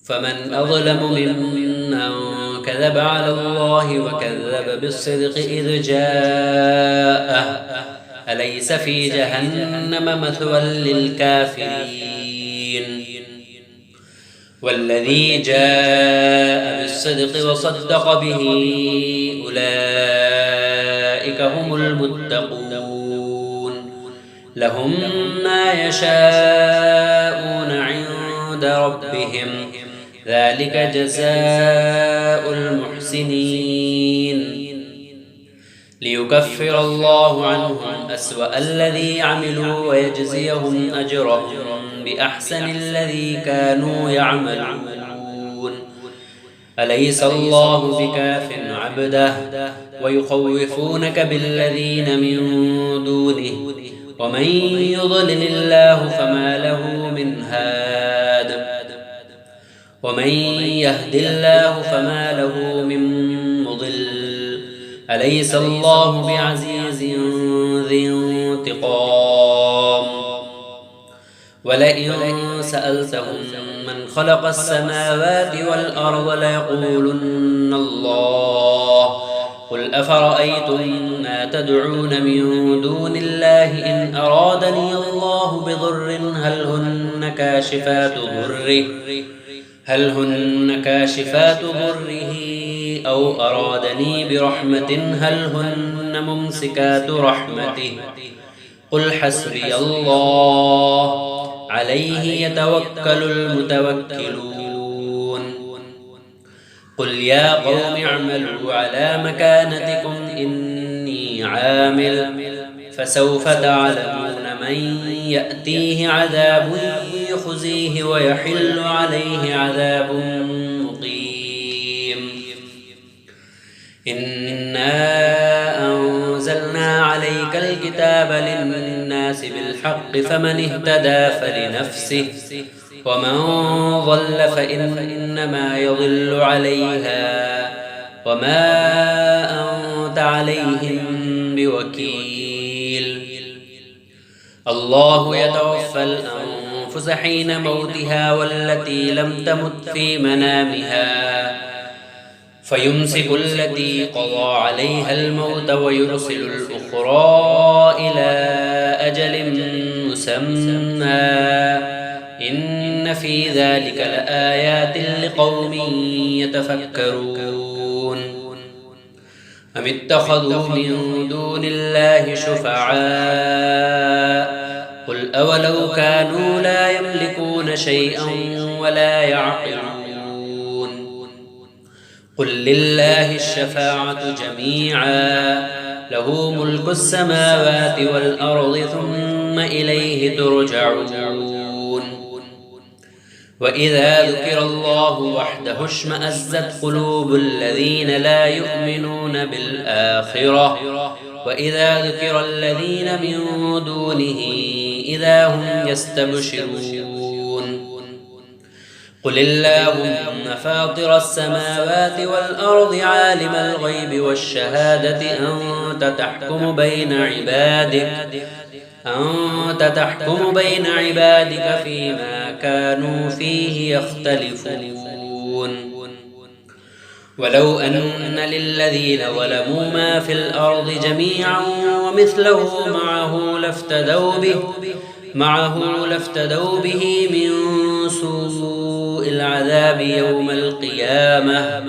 فمن أظلم ممن كذب على الله وكذب بالصدق إذ جاءه أليس في جهنم مثوى للكافرين والذي جاء بالصدق وصدق به أولئك هم المتقون لهم ما يشاءون عند ربهم ذلك جزاء المحسنين ليكفر الله عنهم أسوأ الذي عملوا ويجزيهم أجرهم بأحسن الذي كانوا يعملون أليس الله بكاف عبده ويخوفونك بالذين من دونه ومن يضلل الله فما له من هاد ومن يهد الله فما له من مضل أليس الله بعزيز ذي انتقام ولئن سألتهم من خلق السماوات والأرض ليقولن الله قل أفرأيتم ما تدعون من دون الله إن أرادني الله بضر هل هن كاشفات ضره أو أرادني برحمة هل هن ممسكات رحمته قل حسبي الله عليه يتوكل المتوكلون قل يا قوم اعملوا على مكانتكم إني عامل فسوف تعلمون من يأتيه عذاب يخزيه ويحل عليه عذاب مقيم إنا أنزلنا عليك الكتاب للناس بالحق فمن اهتدى فلنفسه ومن ضل فإنما يضل عليها وما أنت عليهم بوكيل الله يتوفى الأنفس حين موتها والتي لم تمت في منامها فيمسك التي قضى عليها الموت ويرسل الأخرى إلى أجل مسمى إن في ذلك لآيات لقوم يتفكرون أم اتخذوا من دون الله شفعاء قل أولو كانوا لا يملكون شيئا ولا يعقلون قل لله الشفاعة جميعا له ملك السماوات والأرض ثم إليه ترجعون وإذا ذكر الله وحده اشمأزت قلوب الذين لا يؤمنون بالآخرة وإذا ذكر الذين من دونه إذا هم يستبشرون قل اللهم فاطر السماوات والأرض عالم الغيب والشهادة أنت تحكم بين عبادك فيما كانوا فيه يختلفون ولو أن للذين ظلموا ما في الأرض جميعا ومثله معه لافتدوا به من سوء العذاب يوم القيامة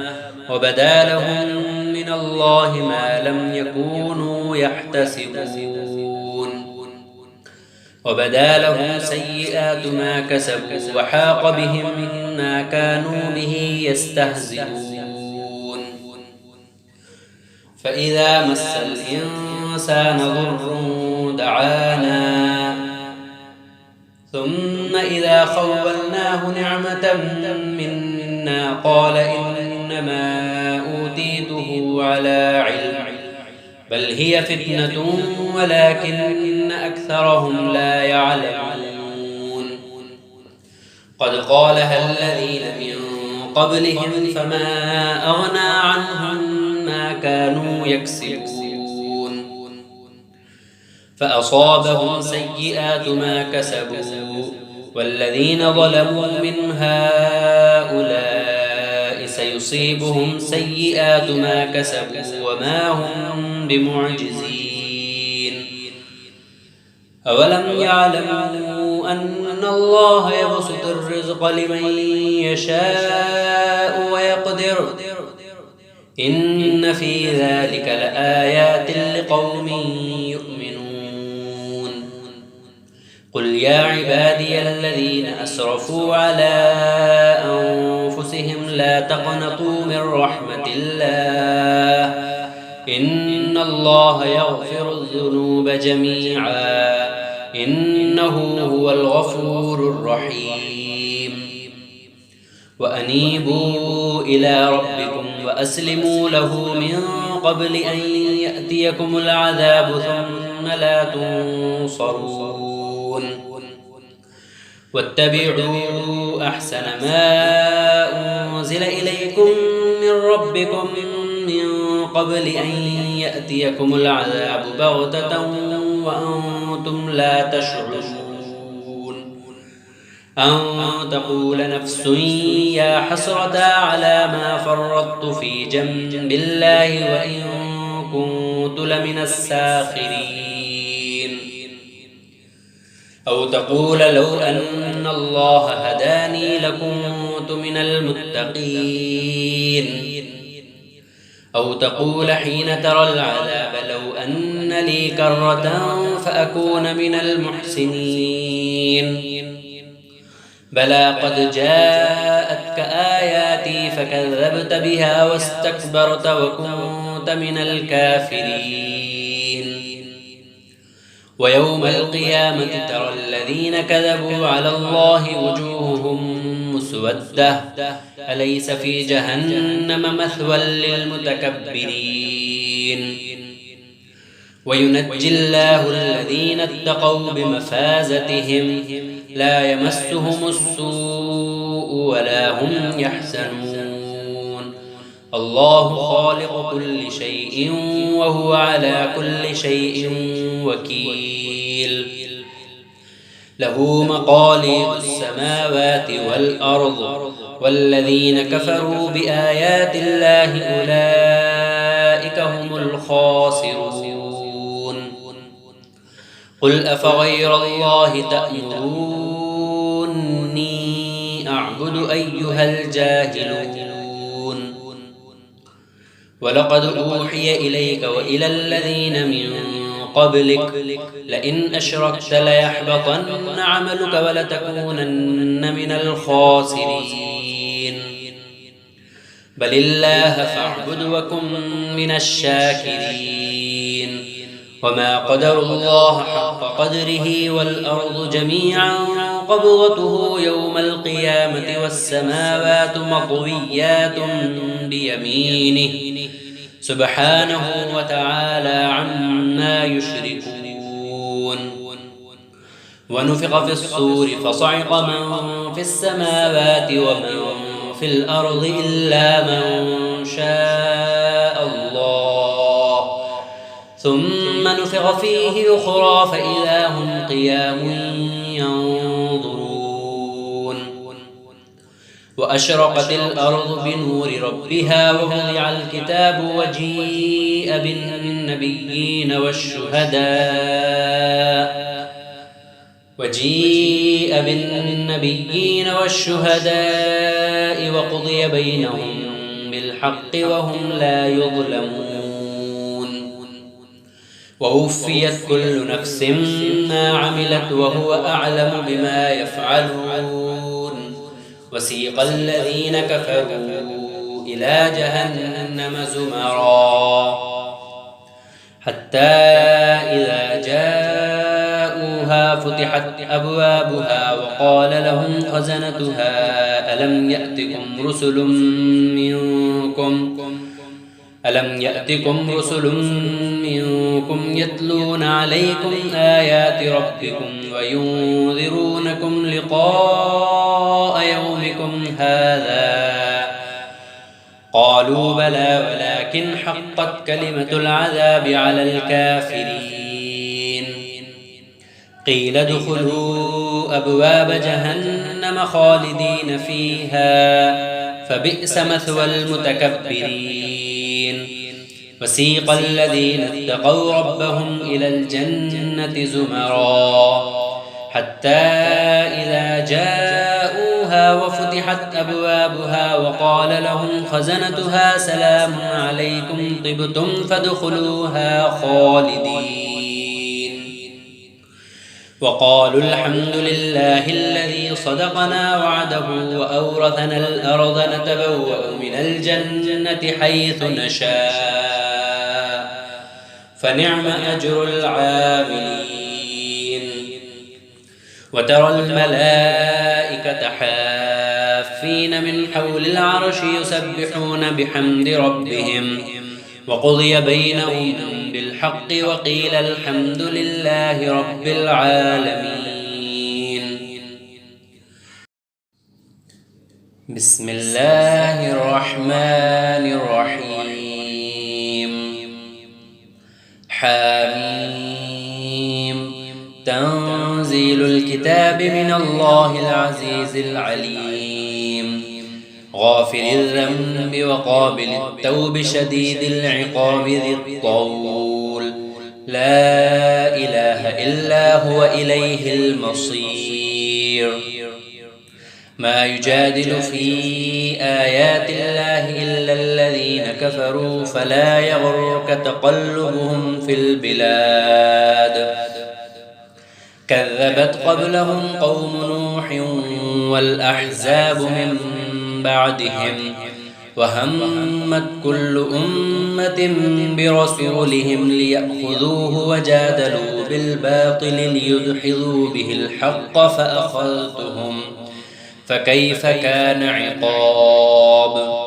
وبدا لهم من الله ما لم يكونوا يحتسبون وبدا لهم سيئات ما كسبوا وحاق بهم ما كانوا به يستهزئون فإذا مس الإنسان ضر دعانا ثم إذا خولناه نعمة منا قال إنما أوتيته على علم بل هي فتنة ولكن أكثرهم لا يعلمون قد قالها الذين من قبلهم فما أغنى عنهم ما كانوا يكسبون فأصابهم سيئات ما كسبوا والذين ظلموا من هؤلاء هؤلاء سيصيبهم سيئات ما كسبوا وما هم بمعجزين أولم يعلموا أن الله يبسط الرزق لمن يشاء ويقدر إن في ذلك لآيات لقوم يؤمنون قل يا عبادي الذين أسرفوا على أنفسهم لا تقنطوا من رحمة الله إن الله يغفر الذنوب جميعا إنه هو الغفور الرحيم وأنيبوا إلى ربكم وأسلموا له من قبل أن يأتيكم العذاب ثم لا تنصرون واتبعوا أحسن ما أنزل إليكم من ربكم من قبل أن يأتيكم العذاب بغتة وأنتم لا تشعرون أن تقول نفس يا حسرة على ما فرطت في جنب الله وإن كنت لمن الساخرين أو تقول لو أن الله هداني لكنت من المتقين أو تقول حين ترى العذاب لو أن لي كرة فأكون من المحسنين بلى قد جاءتك آياتي فكذبت بها واستكبرت وكنت من الكافرين ويوم القيامة ترى الذين كذبوا على الله وجوههم مسودة أليس في جهنم مثوى للمتكبرين وينجي الله الذين اتقوا بمفازتهم لا يمسهم السوء ولا هم يحزنون الله خالق كل شيء وهو على كل شيء وكيل له مقاليد السماوات والأرض والذين كفروا بآيات الله أولئك هم الخاسرون قل أفغير الله تأمروني أعبد أيها الجاهلون ولقد أوحي إليك وإلى الذين من قبلك لئن أشركت ليحبطن عملك ولتكونن من الخاسرين بل الله فاعبد وكن من الشاكرين وما قدر الله حق قدره والأرض جميعا قبضته يوم القيامة والسماوات مطويات بيمينه سبحانه وتعالى عما يشركون ونفخ في الصور فصعق من في السماوات ومن في الأرض إلا من شاء الله ثم نفخ فيه أخرى فإذا هم قيام ينظرون وأشرقت الأرض بنور ربها ووضع الكتاب وجيء بالنبيين والشهداء وقضي بينهم بالحق وهم لا يظلمون ووفيت كل نفس ما عملت وهو أعلم بما يفعلون وسيق الذين كفروا إلى جهنم زمرا حتى إذا جاءوها فتحت أبوابها وقال لهم خزنتها ألم يأتكم رسل منكم يتلون عليكم آيات ربكم وينذرونكم لقاء يومكم هذا قالوا بلى ولكن حقت كلمة العذاب على الكافرين قيل ادخلوا أبواب جهنم جهنم خالدين فيها فبئس مثوى المتكبرين. وسيق الذين اتقوا ربهم إلى الجنة زمرا حتى إذا جاءوها وفتحت أبوابها وقال لهم خزنتها سلام عليكم طبتم فادخلوها خالدين. وقالوا الحمد لله الذي صدقنا وعده وأورثنا الأرض نتبوأ من الجنة حيث نشاء فنعم أجر العاملين. وترى الملائكة حافين من حول العرش يسبحون بحمد ربهم وقضي بينهم بالحق وقيل الحمد لله رب العالمين. بسم الله الرحمن الرحيم. حميم. تنزيل الكتاب من الله العزيز العليم. غافر الذنب وقابل التوب شديد العقاب ذي الطول. لا إله إلا هو إليه المصير. ما يجادل في آيات الله إلا الذين كفروا فلا يغرك تقلبهم في البلاد. كذبت قبلهم قوم نوح والأحزاب من بعدهم وهمت كل أمة برسولهم ليأخذوه وجادلوا بالباطل ليدحضوا به الحق فأخذتهم فكيف كان عقاب.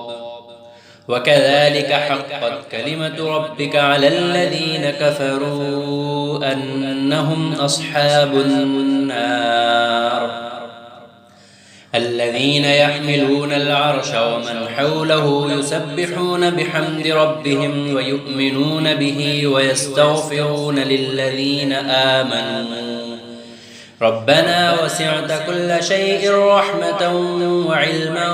وكذلك حقت كلمة ربك على الذين كفروا أنهم أصحاب النار. الذين يحملون العرش ومن حوله يسبحون بحمد ربهم ويؤمنون به ويستغفرون للذين آمنوا ربنا وسعت كل شيء رحمة وعلما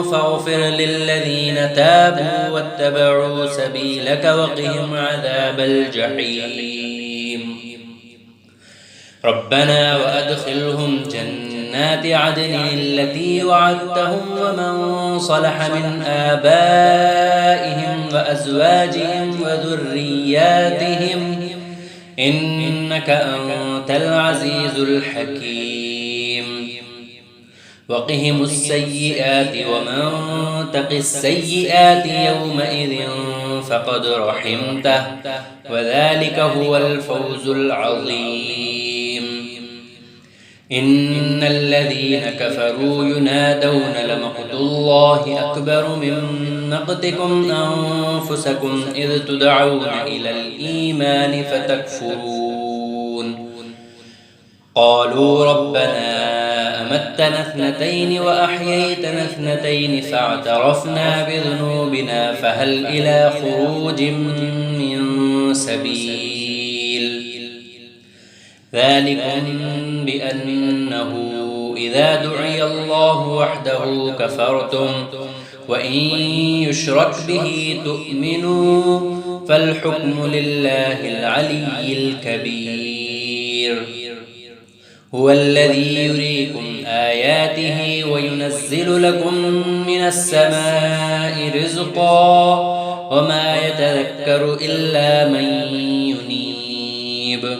فاغفر للذين تابوا واتبعوا سبيلك وقهم عذاب الجحيم. ربنا وأدخلهم جنات عدن التي وعدتهم ومن صلح من آبائهم وأزواجهم وذرياتهم إنك أنت العزيز الحكيم. وقهم السيئات ومن تق السيئات يومئذ فقد رحمته وذلك هو الفوز العظيم. إن الذين كفروا ينادون لمقت الله أكبر من مقتكم أنفسكم إذ تدعون إلى الإيمان فتكفرون. قالوا ربنا أمتنا اثنتين وأحييتنا اثنتين فاعترفنا بذنوبنا فهل إلى خروج من سبيل. ذلكم بأنه إذا دعي الله وحده كفرتم وإن يشرك به تؤمنوا فالحكم لله العلي الكبير. هو الذي يريكم آياته وينزل لكم من السماء رزقا وما يتذكر إلا من ينيب.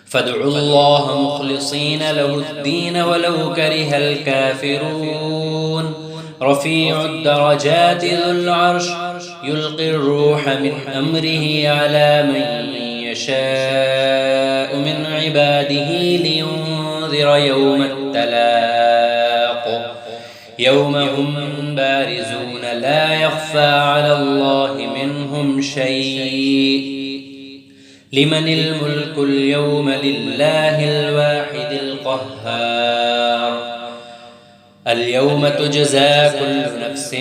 فادعوا الله مخلصين له الدين ولو كره الكافرون. رفيع الدرجات ذو العرش يلقي الروح من أمره على من يشاء من عباده لينذر يوم التلاق يوم هم بارزون لا يخفى على الله منهم شيء. لمن الملك اليوم لله الواحد القهار. اليوم تجزى كل نفس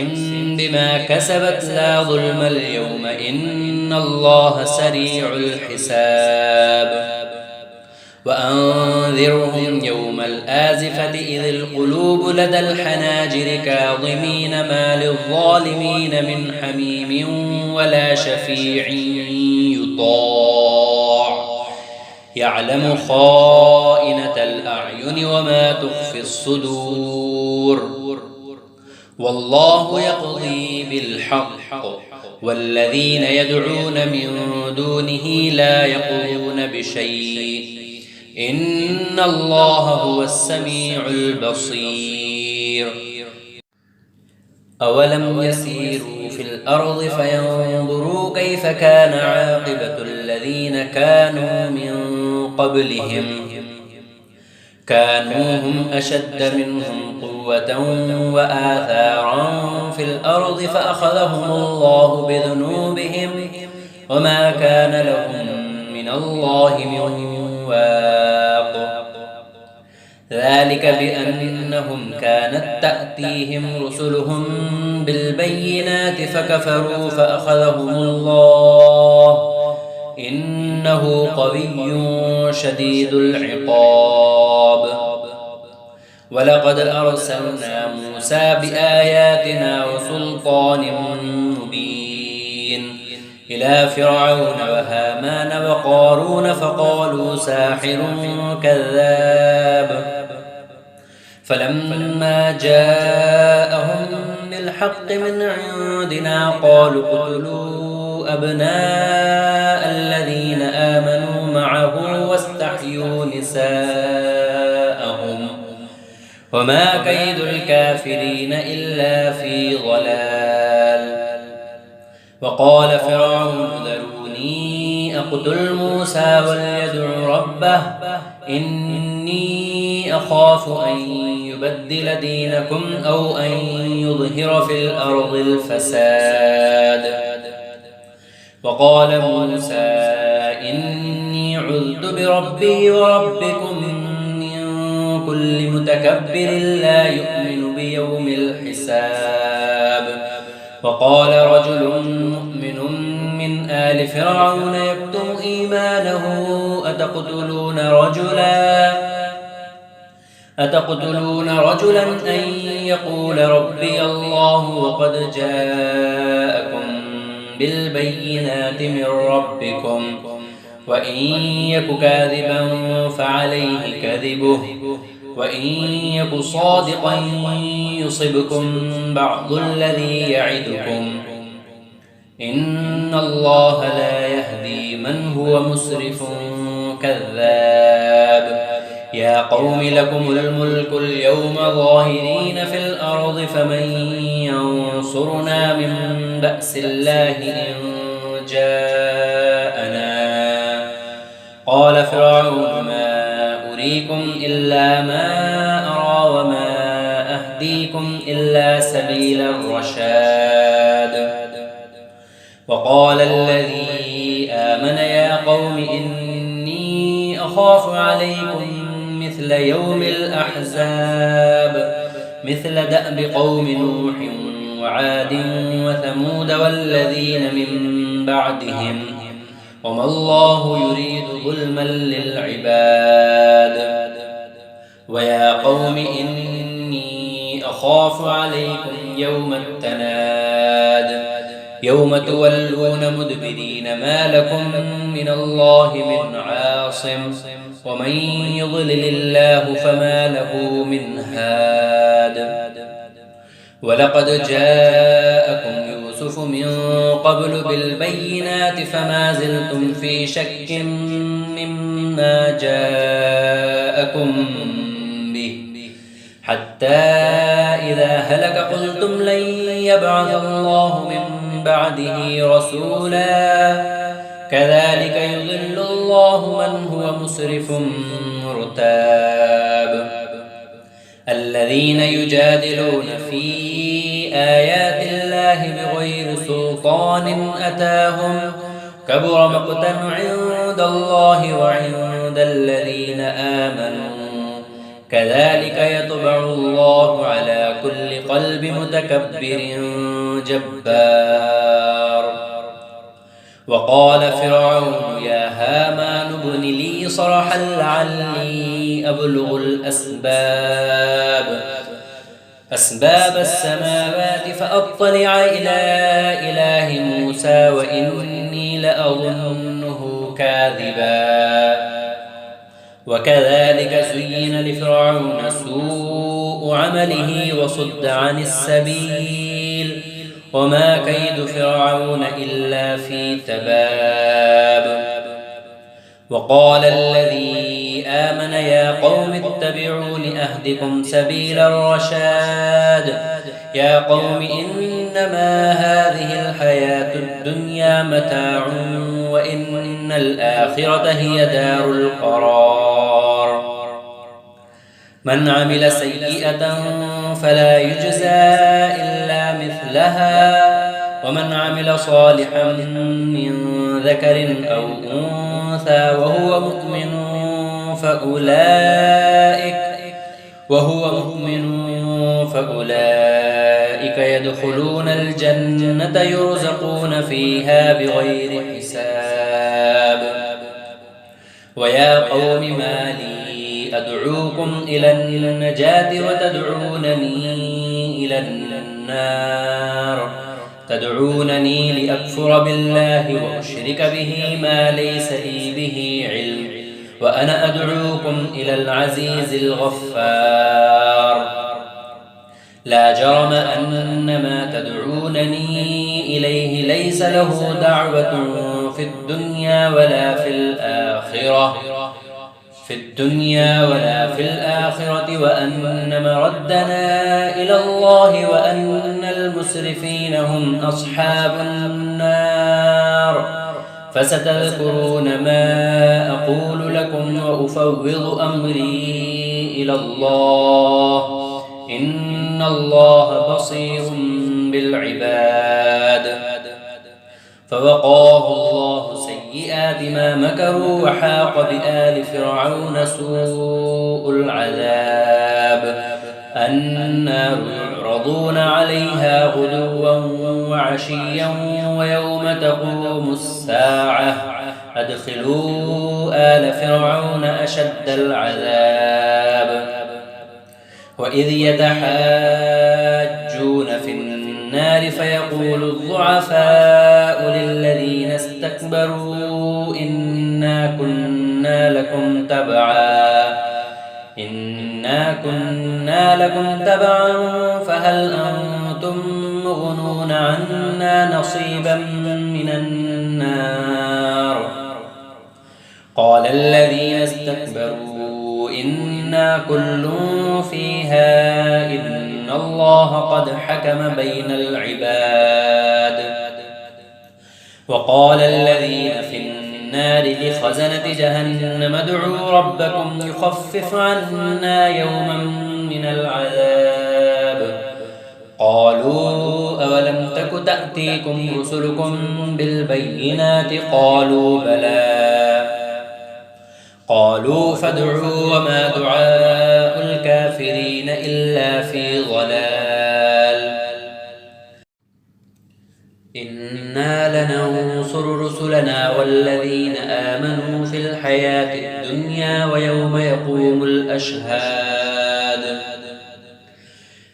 بما كسبت لا ظلم اليوم إن الله سريع الحساب. وأنذرهم يوم الآزفة إذ القلوب لدى الحناجر كاظمين ما للظالمين من حميم ولا شفيع يطاع يعلم خائنة الأعين وما تخفي الصدور والله يقضي بالحق والذين يدعون من دونه لا يقضون بشيء إن الله هو السميع البصير أولم يسيروا في الأرض فينظروا كيف كان عاقبة الذين كانوا من قبلهم كانوا هم أشد منهم قوة وآثارا في الأرض فأخذهم الله بذنوبهم وما كان لهم من الله من واق ذلك بأنهم كانت تأتيهم رسلهم بالبينات فكفروا فأخذهم الله إنه قوي شديد العقاب ولقد أرسلنا موسى بآياتنا وسلطان مبين إلى فرعون وهامان وقارون فقالوا ساحر كذاب فلما جاءهم بالحق من عندنا قالوا اقتلوا أبناء الذين آمنوا معه واستحيوا نساءهم وما كيد الكافرين إلا في ضلال وقال فرعون ذروني أقتل موسى وليدع ربه إني أخاف أن يبدل دينكم أو أن يظهر في الأرض الفساد وقال موسى إني عذت بربي وربكم من كل متكبر لا يؤمن بيوم الحساب وقال رجل مؤمن من آل فرعون يكتم إيمانه أتقتلون رجلا أن يقول ربي الله وقد جاءكم بالبينات من ربكم وإن يك كاذبا فعليه كذبه وإن يك صادقا يصبكم بعض الذي يعدكم إن الله لا يهدي من هو مسرف كذاب يا قوم لكم الملك اليوم ظاهرين في الأرض فمن ينصرنا من بأس الله إن جاءنا قال فرعون ما أريكم إلا ما أرى وما أهديكم إلا سبيل الرشاد وقال الذي آمن يا قوم إني أخاف عليكم مثل يوم الأحزاب مثل دأب قوم نوح وعاد وثمود والذين من بعدهم وما الله يريد ظلما للعباد ويا قوم إني أخاف عليكم يوم التناد يوم تولون مدبرين ما لكم من الله من عاصم ومن يضلل الله فما له من هاد ولقد جاءكم يوسف من قبل بالبينات فما زلتم في شك مما جاءكم به حتى إذا هلك قلتم لن يبعث الله من بعده رسولا كذلك يضل الله من هو مسرف مرتاب الذين يجادلون في آيات الله بغير سلطان أتاهم كبر مقتا عند الله وعند الذين آمنوا كذلك يطبع الله على كل قلب متكبر جبار وقال فرعون يا هامان ابن لي به صرحا لعلي أبلغ أسباب السماوات فأطلع إلى إله موسى وإني لأظنه كاذبا. وكذلك زين لفرعون سوء عمله وصد عن السبيل وما كيد فرعون إلا في تباب. وقال الذي آمن يا قوم اتبعون أهدكم سبيل الرشاد. يا قوم إنما هذه الحياة الدنيا متاع وإن الآخرة هي دار القرار. من عمل سيئة فلا يجزى إلا مثلها ومن عمل صالحا من ذكر أو أنثى وهو مؤمن فأولئك يدخلون الجنة يرزقون فيها بغير حساب. ويا قوم ما لي أدعوكم إلى النجاة وتدعونني إلى النار. تدعونني لأكفر بالله وأشرك به ما ليس لي به علم وأنا أدعوكم إلى العزيز الغفار. لا جرم أن ما تدعونني إليه ليس له دعوة في الدنيا ولا في الآخرة وأن مردنا إلى الله وأن المسرفين هم أصحاب النار. فستذكرون ما أقول لكم وأفوض أمري إلى الله إن الله بصير بالعباد. فوقاه الله سيئات ما مكروا وحاق بآل فرعون سوء العذاب. النار يعرضون عليها غدوا وعشيا ويوم تقوم الساعة أدخلوا آل فرعون أشد العذاب. وإذ يتحاجون في النار فيقول الضعفاء للذين استكبروا إنا كنا لكم تبعا فهل أنتم مغنون عنا نصيبا من النار. قال الذين استكبروا إنا كل فيها إن الله قد حكم بين العباد. وقال الذين في النار لخزنة جهنم ادعوا ربكم يخفف عنا يوما من العذاب. قالوا أولم تك تأتيكم رسلكم بالبينات قالوا بلى. قالوا فادعوا وما دعاء الكافرين إلا في ضلال. إنا لننصر رسلنا والذين آمنوا في الحياة الدنيا ويوم يقوم الأشهاد.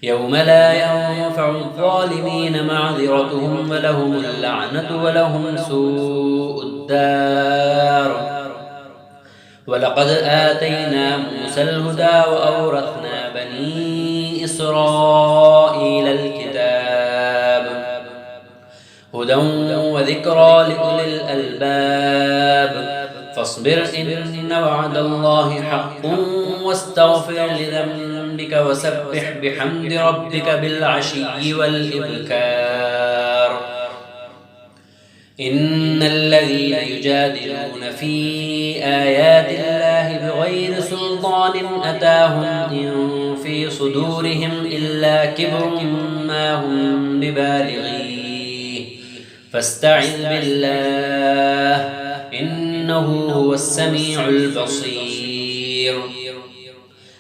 يوم لا ينفع الظالمين معذرتهم ولهم اللعنة ولهم سوء الدار. ولقد آتينا موسى الهدى وأورثنا بني إسرائيل الكتاب هدى وذكرى لأولي الألباب. فاصبر إن وعد الله حق واستغفر لذنبك وسبح بحمد ربك بالعشي والإبكار. إن الذين يجادلون في آيات الله بغير سلطان أتاهم إن في صدورهم إلا كبر ما هم ببالغيه فاستعذ بالله إنه هو السميع البصير.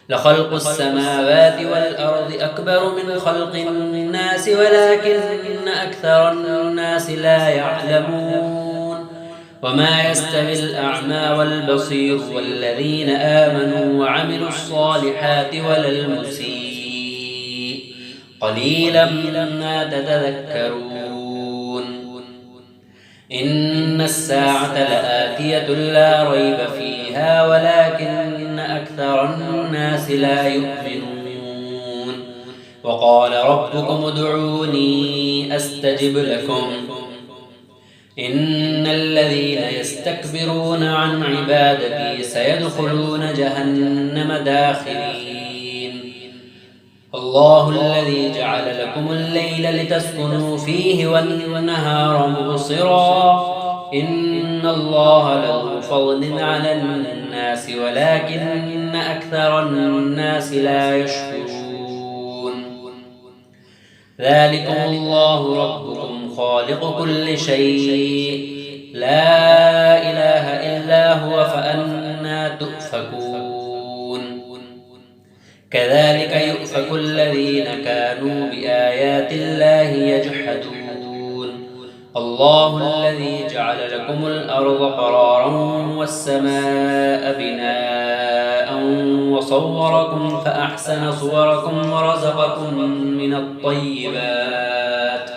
لخلق السماوات والأرض أكبر من خلق الناس ولكن أكثر الناس لا يعلمون. وما يستوي الأعمى والبصير والذين آمنوا وعملوا الصالحات ولا المسيء قليلا ما تتذكرون إن الساعة لآتية لا ريب فيها ولكن أكثر الناس لا يؤمنون وقال ربكم ادعوني أستجب لكم إن الذين يستكبرون عن عبادتي سيدخلون جهنم داخرين الله الذي جعل لكم الليل لتسكنوا فيه والنهار مبصرا إن الله له فضل على الناس ولكن أكثر الناس لا يشكرون ذلكم الله ربكم خالق كل شيء لا إله إلا هو فأنى تؤفكون كذلك يؤفك الذين كانوا بآيات الله يجحدون الله الذي جعل لكم الأرض قرارا والسماء بناء وصوركم فأحسن صوركم ورزقكم من الطيبات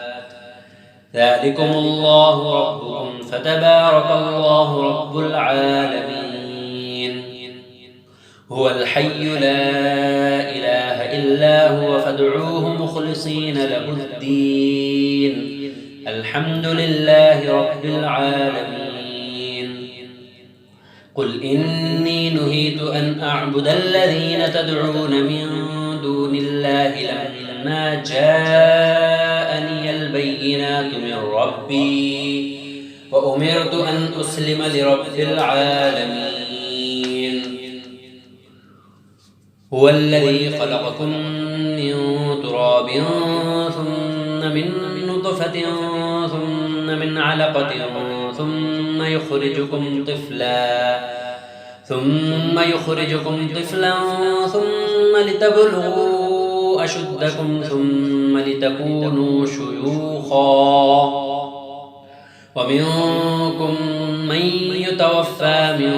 ذلكم الله ربكم فتبارك الله رب العالمين هو الحي لا إله إلا هو فادعوه مخلصين له الدين الحمد لله رب العالمين قل إني نهيت أن أعبد الذين تدعون من دون الله لما جاءني البينات من ربي وأمرت أن أسلم لرب العالمين هو الذي خلقكم من تراب ثم من نطفة ثم من علقة ثم يخرجكم طفلا ثم لتبلغوا أشدكم ثم لتكونوا شيوخا ومنكم من يتوفى من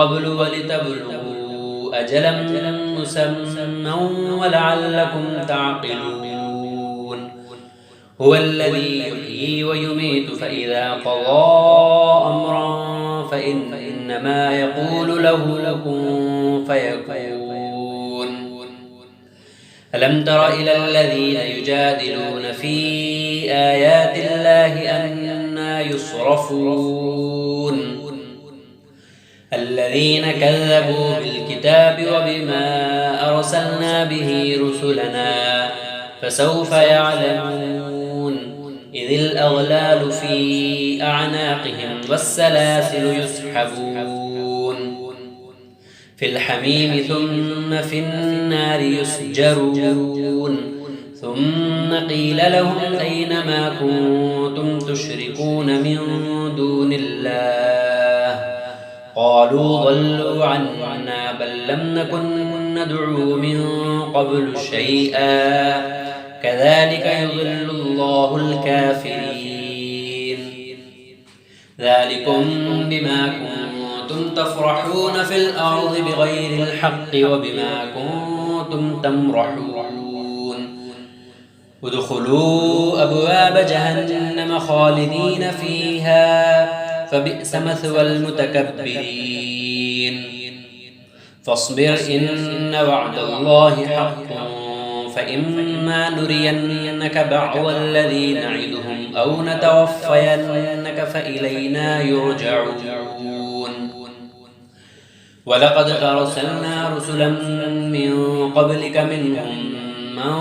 قبل ولتبلغوا أجلا مسمى ولعلكم تعقلون هو الذي يحيي ويميت فإذا قضى أمرا فإنما يقول له كن فيكون ألم تر إلى الذين يجادلون في آيات الله أنى يصرفون الذين كذبوا بالكتاب وبما أرسلنا به رسلنا فسوف يعلمون إذ الأغلال في أعناقهم والسلاسل يسحبون في الحميم ثم في النار يسجرون ثم قيل لهم أين ما كنتم تشركون من دون الله قالوا ضلوا عنا بل لم نكن ندعو من قبل شيئا كذلك يضل الله الكافرين ذلكم بما كنتم تفرحون في الأرض بغير الحق وبما كنتم تمرحون ادخلوا أبواب جهنم خالدين فيها فبئس مثوى المتكبرين فاصبر إن وعد الله حق فإما نرينك بعض الذي نعدهم أو نتوفينك فإلينا يرجعون ولقد أرسلنا رسلا من قبلك منهم من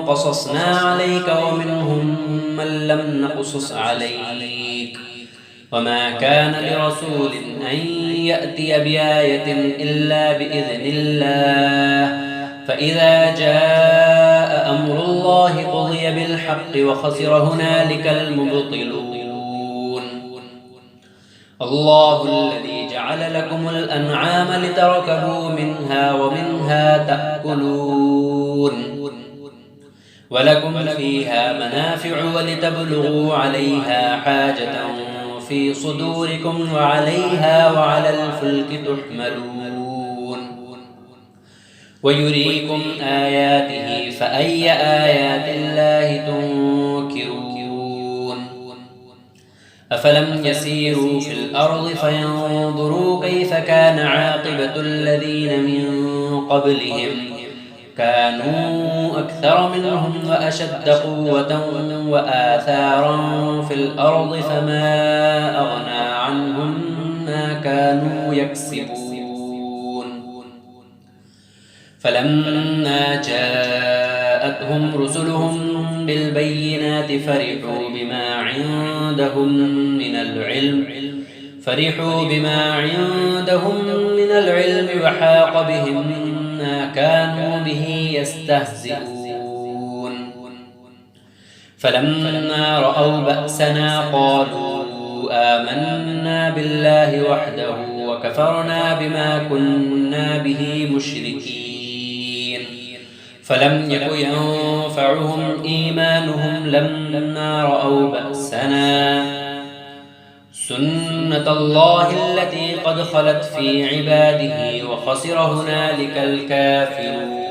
قصصنا عليك ومنهم من لم نقصص عليك وما كان لرسول أن يأتي بآية إلا بإذن الله فإذا جاء أمر الله قضي بالحق وخسر هنالك المبطلون الله الذي جعل لكم الأنعام لتركبوا منها ومنها تأكلون ولكم فيها منافع ولتبلغوا عليها حاجة في صدوركم وعليها وعلى الفلك تحملون ويريكم آياته فأي آيات الله تنكرون أفلم يسيروا في الأرض فينظروا كيف كان عاقبة الذين من قبلهم كانوا أكثر منهم وأشد قوة وآثارا في الأرض فما أغنى عنهم ما كانوا يكسبون فلما جاءتهم رسلهم بالبينات فرحوا بما عندهم من العلم وحاق بهم ما كانوا به يستهزئون فلما رأوا بأسنا قالوا آمنا بالله وحده وكفرنا بما كنا به مشركين فلم يك ينفعهم إيمانهم لما رأوا بأسنا سنة الله التي قد خلت في عباده وخسر هنالك الكافرون.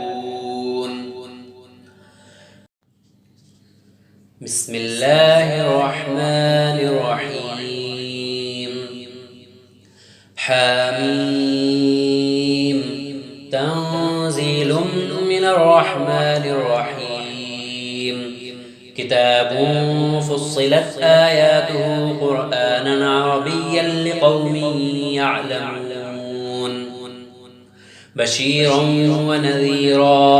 بسم الله الرحمن الرحيم. حميم. تنزيل من الرحمن الرحيم. كتاب فصلت آياته قرآنا عربيا لقوم يعلمون بشيرا ونذيرا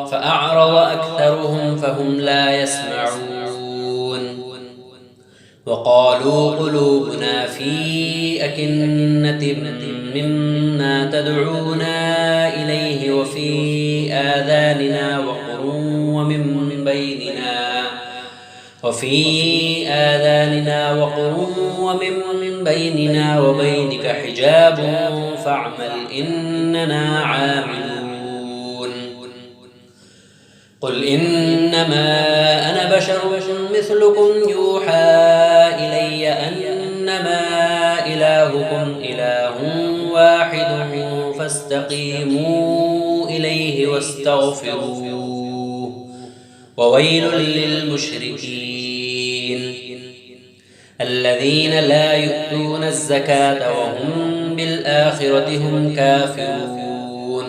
فأعرض أكثرهم فهم لا يسمعون وقالوا قلوبنا في أكنة مما تدعونا إليه وفي آذاننا وقر ومن بيننا وبينك حجاب فاعمل إننا عاملون. قل إنما أنا بشر مثلكم يوحى إلي أنما إلهكم إله واحد فاستقيموا إليه واستغفروه وويل للمشركين الذين لا يؤتون الزكاة وهم بالآخرة هم كافرون.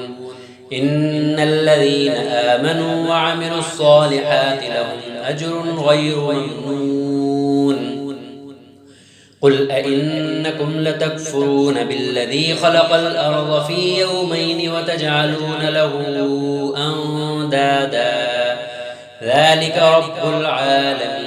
إن الذين آمنوا وعملوا الصالحات لهم أجر غير ممنون. قل أئنكم لتكفرون بالذي خلق الأرض في يومين وتجعلون له أندادا ذلك رب العالمين.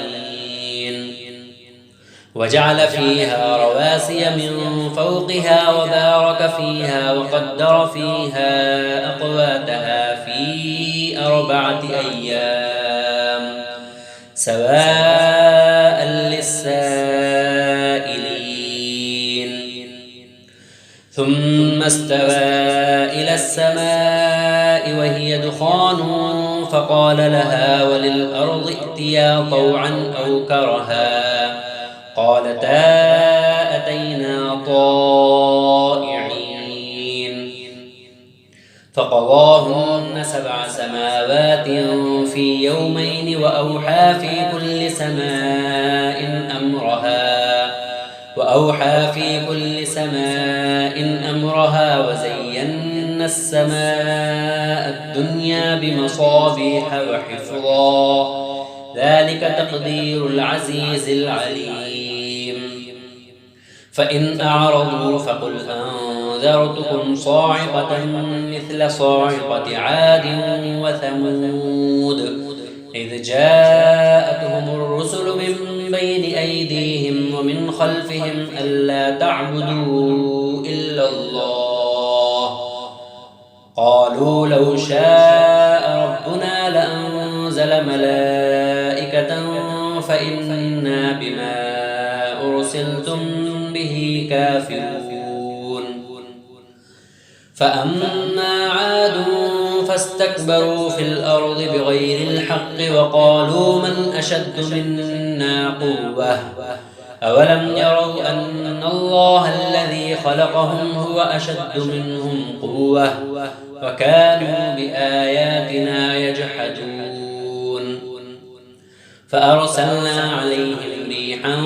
وجعل فيها رواسي من فوقها وبارك فيها وقدر فيها أقواتها في 4 أيام سواء للسائلين. ثم استوى إلى السماء وهي دخان فقال لها وللأرض ائتيا طوعا أو كرها قالتا أتينا طائعين. فقضاهن 7 سماوات في يومين وأوحى في كل سماء أمرها وزينا السماء الدنيا بمصابيح وحفظا ذلك تقدير العزيز العليم. فإن أعرضوا فقل أنذرتكم صاعقة مثل صاعقة عاد وثمود إذ جاءتهم الرسل من بين أيديهم ومن خلفهم ألا تعبدوا إلا الله قالوا لو شاء ربنا لأنزل ملائكة فإنا بما أرسلتم به كافرون. فأما عاد فاستكبروا في الأرض بغير الحق وقالوا من أشد منا قوة أولم يروا أن الله الذي خلقهم هو أشد منهم قوة وكانوا بآياتنا يجحدون فأرسلنا عليهم ريحا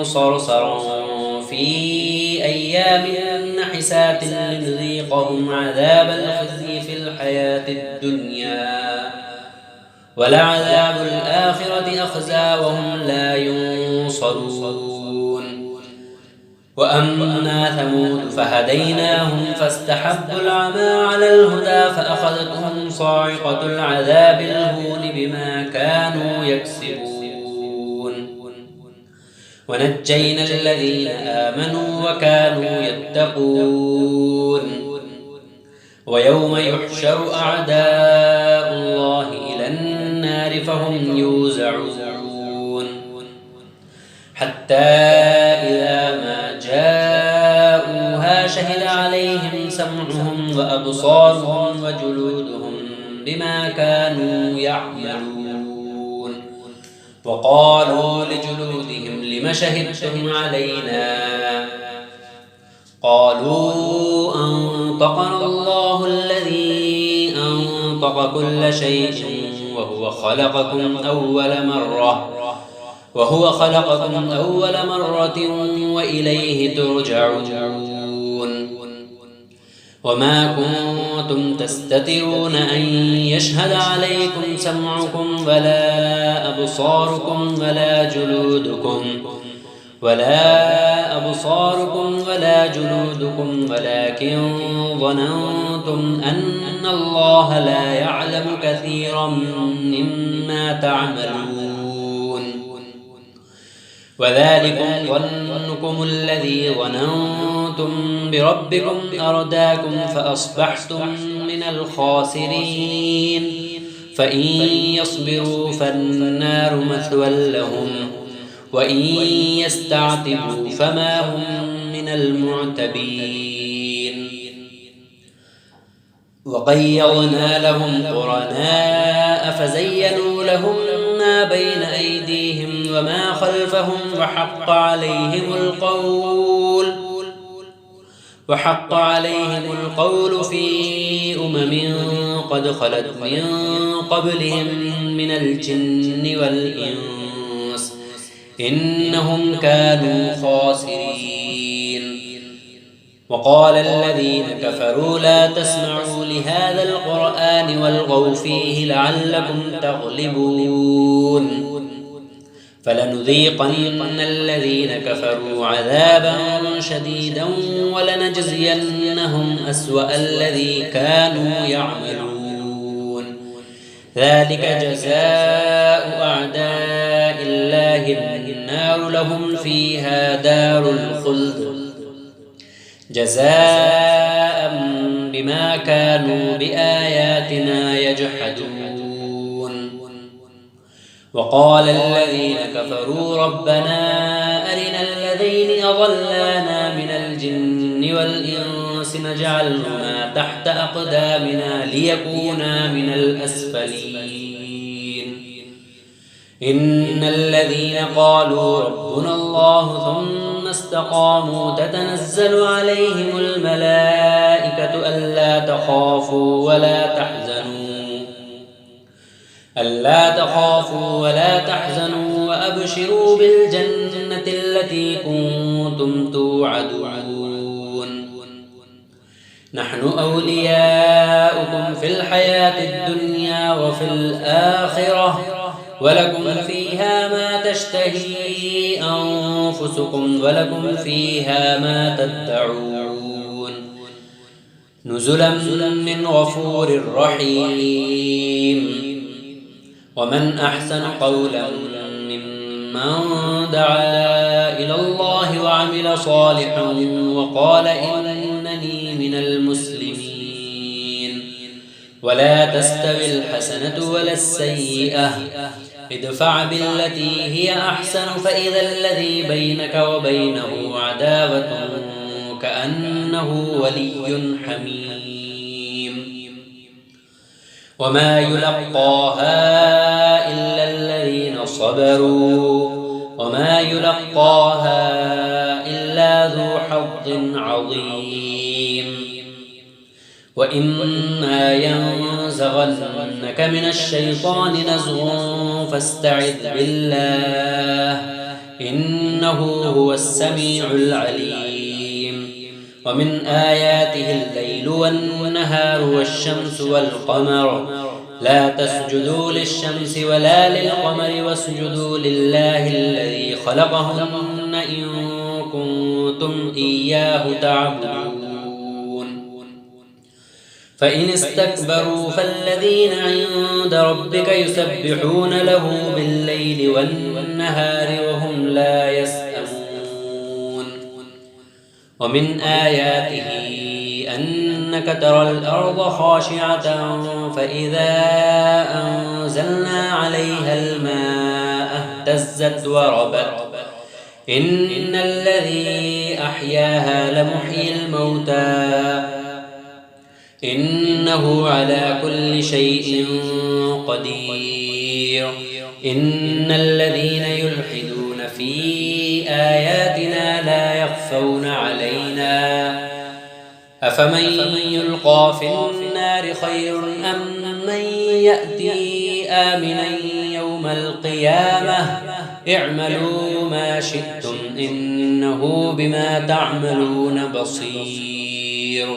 صرصرا في أيام نحسات لنذيقهم عذاب الخزي في الحياة الدنيا ولعذاب الآخرة أخزى وهم لا ينصرون وأما ثمود فهديناهم فاستحبوا العمى على الهدى فأخذتهم صاعقة العذاب الهون بما كانوا يكسبون ونجينا الذين آمنوا وكانوا يتقون ويوم يحشر أعداء الله إلى النار فهم يوزعون حتى إذا ما جاءوها شهد عليهم سمعهم وأبصارهم وجلودهم بما كانوا يعملون وقالوا لجلودهم لم شهدتم علينا قالوا أنطقنا الله الذي أنطق كل شيء وهو خلقكم أول مرة وإليه ترجعون وما كنتم تستترون أن يشهد عليكم سمعكم ولا أبصاركم ولا جلودكم ولكن ظننتم أن الله لا يعلم كثيرا مما تعملون وذلكم ظنكم الذي ظننتم بربكم أرداكم فأصبحتم من الخاسرين فإن يصبروا فالنار مثوى لهم وإن يستعتبوا فما هم من المعتبين وقيضنا لهم قرناء فزينوا لهم ما بين أيديهم وما خلفهم وحق عليهم القول في قد خلت من قبلهم من الجن والإنس إنهم كانوا خاسرين وقال الذين كفروا لا تسمعوا لهذا القرآن والغوا فيه لعلكم تغلبون فلنذيقن الذين كفروا عذابا شديدا ولنجزينهم أسوأ الذي كانوا يعملون ذلك جزاء أعداء الله النار لهم فيها دار الخلد جزاء بما كانوا بآياتنا يجحدون وقال الذين كفروا ربنا أرنا الذين أضلانا من الجن والإنس نجعلهما تحت أقدامنا ليكونا من الأسفلين إن الذين قالوا ربنا الله ثم استقاموا تتنزل عليهم الملائكة ألا تخافوا ولا تحزنوا وأبشروا بالجنة التي كنتم توعدون نحن أولياؤكم في الحياة الدنيا وفي الآخرة ولكم فيها ما تشتهي أنفسكم ولكم فيها ما تدعون نزلا من غفور رحيم ومن أحسن قولا ممن دعا إلى الله وعمل صالحا وقال إنني من المسلمين ولا تستوي الحسنة ولا السيئة ادفع بالتي هي أحسن فإذا الذي بينك وبينه عداوة كأنه ولي حميم وما يلقاها إلا الذين صبروا وما يلقاها إلا ذو حظ عظيم. وإما ينزغنك من الشيطان نزغ فاستعذ بالله إنه هو السميع العليم. ومن آياته الليل والنهار والشمس والقمر لا تسجدوا للشمس ولا للقمر واسجدوا لله الذي خلقهن إن كنتم إياه تعبدون. فإن استكبروا فالذين عند ربك يسبحون له بالليل والنهار وهم لا يسأمون. ومن آياته أنك ترى الأرض خاشعة فإذا أنزلنا عليها الماء اهتزت وربت إن الذي أحياها لمحيي الموتى إنه على كل شيء قدير. إن الذين يلحدون في آياتنا لا يخفون علينا أفمن يلقى في النار خير أم من يأتي آمنا يوم القيامة اعملوا ما شئتم إنه بما تعملون بصير.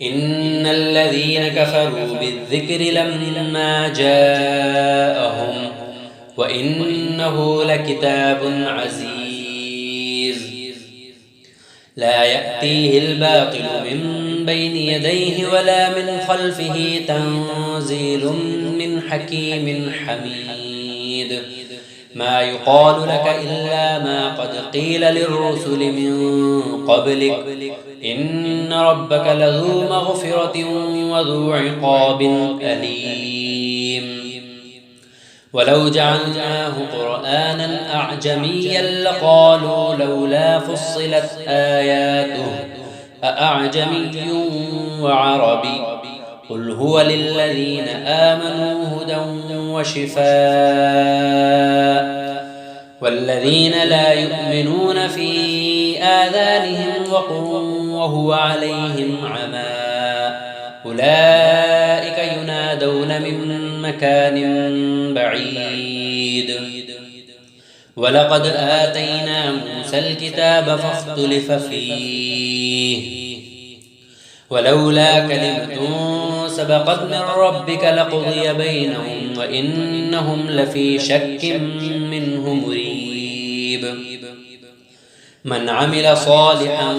إن الذين كفروا بالذكر لما جاءهم وإنه لكتاب عزيز لا يأتيه الباطل من بين يديه ولا من خلفه تنزيل من حكيم حميد. ما يقال لك إلا ما قد قيل للرسل من قبلك إن ربك لذو مغفرة وذو عقاب أليم. ولو جعلناه قرآنا أعجميا لقالوا لولا فصلت آياته أأعجمي وعربي قل هو للذين آمنوا هدى وشفاء والذين لا يؤمنون في آذانهم وقر وهو عليهم عمى أولئك ينادون من مكان بعيد. ولقد آتينا موسى الكتاب فاختلف فيه ولولا كلمة سبقت من ربك لقضي بينهم وإنهم لفي شك منه مريب. من عمل صالحا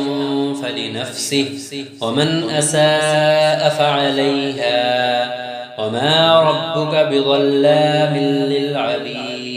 فلنفسه ومن أساء فعليها وما ربك بظلام للعبيد.